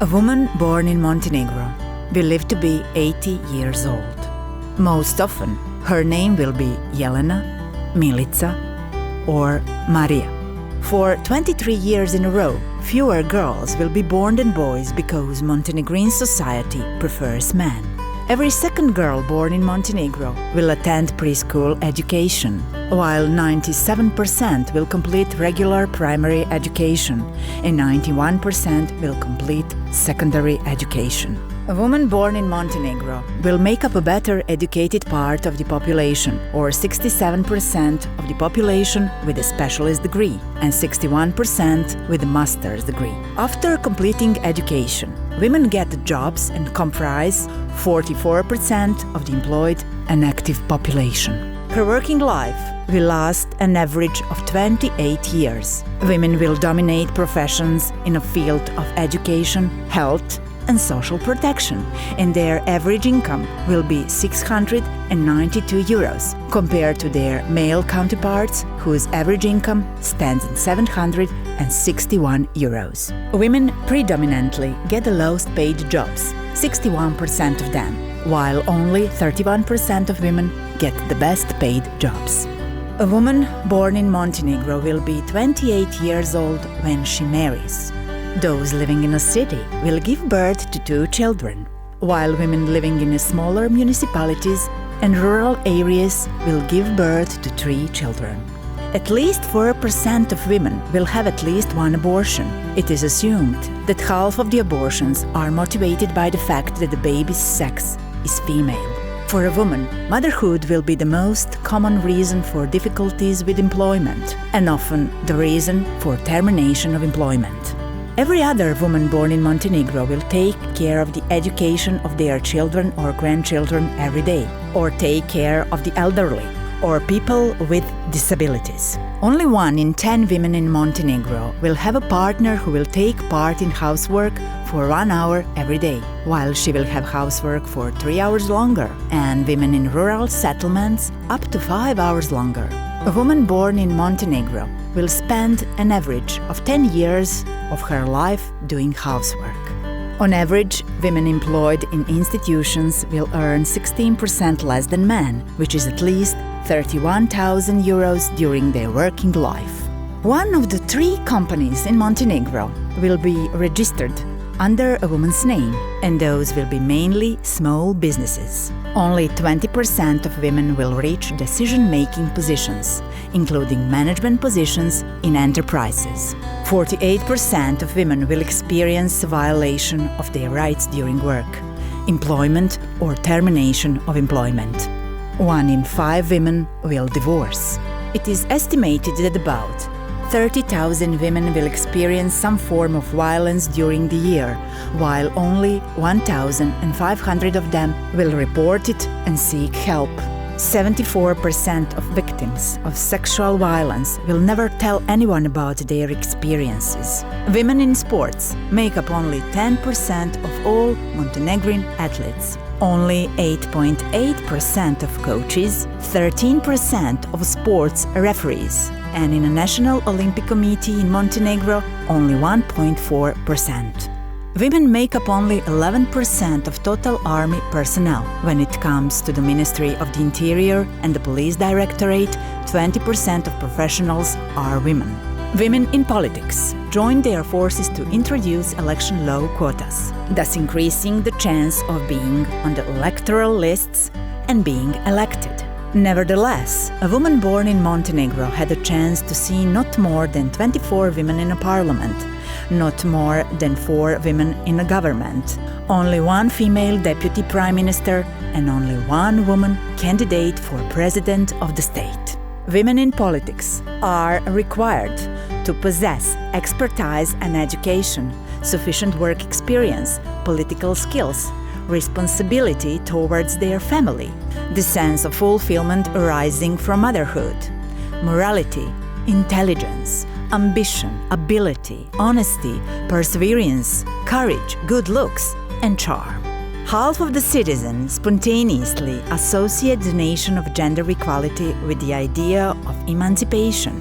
A woman born in Montenegro will live to be 80 years old. Most often, her name will be Jelena, Milica, or Maria. For 23 years in a row, fewer girls will be born than boys because Montenegrin society prefers men. Every second girl born in Montenegro will attend preschool education, while 97% will complete regular primary education and 91% will complete secondary education. A woman born in Montenegro will make up a better educated part of the population, or 67% of the population with a specialist degree and 61% with a master's degree. After completing education, women get jobs and comprise 44% of the employed and active population. Her working life will last an average of 28 years. Women will dominate professions in a field of education, health, and social protection, and their average income will be 692 euros, compared to their male counterparts, whose average income stands at 761 euros. Women predominantly get the lowest paid jobs, 61% of them, while only 31% of women get the best paid jobs. A woman born in Montenegro will be 28 years old when she marries. Those living in a city will give birth to 2 children, while women living in smaller municipalities and rural areas will give birth to 3 children. At least 4% of women will have at least 1 abortion. It is assumed that half of the abortions are motivated by the fact that the baby's sex is female. For a woman, motherhood will be the most common reason for difficulties with employment, and often the reason for termination of employment. Every other woman born in Montenegro will take care of the education of their children or grandchildren every day, or take care of the elderly, or people with disabilities. Only 1 in 10 women in Montenegro will have a partner who will take part in housework for 1 hour every day, while she will have housework for 3 hours longer, and women in rural settlements up to 5 hours longer. A woman born in Montenegro will spend an average of 10 years of her life doing housework. On average, women employed in institutions will earn 16% less than men, which is at least 31,000 euros during their working life. 1 of the 3 companies in Montenegro will be registered under a woman's name, and those will be mainly small businesses. Only 20% of women will reach decision-making positions, including management positions in enterprises. 48% of women will experience a violation of their rights during work, employment, or termination of employment. 1 in 5 women will divorce. It is estimated that about 30,000 women will experience some form of violence during the year, while only 1,500 of them will report it and seek help. 74% of victims of sexual violence will never tell anyone about their experiences. Women in sports make up only 10% of all Montenegrin athletes. Only 8.8% of coaches, 13% of sports referees, and in a National Olympic Committee in Montenegro, only 1.4%. Women make up only 11% of total army personnel. When it comes to the Ministry of the Interior and the Police Directorate, 20% of professionals are women. Women in politics join their forces to introduce election law quotas, thus increasing the chance of being on the electoral lists and being elected. Nevertheless, a woman born in Montenegro had a chance to see not more than 24 women in a parliament, not more than 4 women in a government, only 1 female deputy prime minister, and only 1 woman candidate for president of the state. Women in politics are required to possess expertise and education, sufficient work experience, political skills, responsibility towards their family, the sense of fulfillment arising from motherhood, morality, intelligence, ambition, ability, honesty, perseverance, courage, good looks, and charm. Half of the citizens spontaneously associate the notion of gender equality with the idea of emancipation,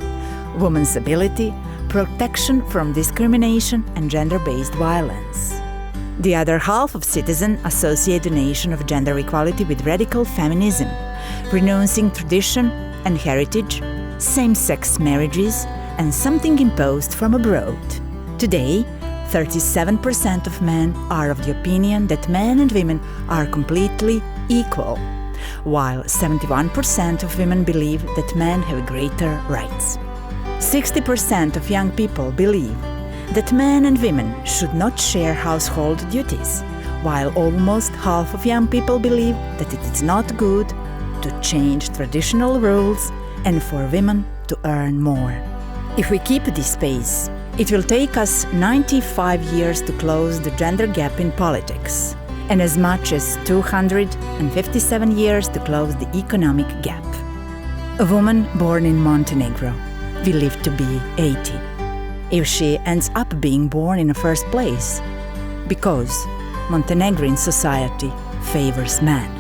women's ability, protection from discrimination and gender-based violence. The other half of citizens associate the notion of gender equality with radical feminism, renouncing tradition and heritage, same-sex marriages, and something imposed from abroad. Today, 37% of men are of the opinion that men and women are completely equal, while 71% of women believe that men have greater rights. 60% of young people believe that men and women should not share household duties, while almost half of young people believe that it is not good to change traditional rules and for women to earn more. If we keep this pace, it will take us 95 years to close the gender gap in politics, and as much as 257 years to close the economic gap. A woman born in Montenegro will live to be 80, if she ends up being born in the first place, because Montenegrin society favors men.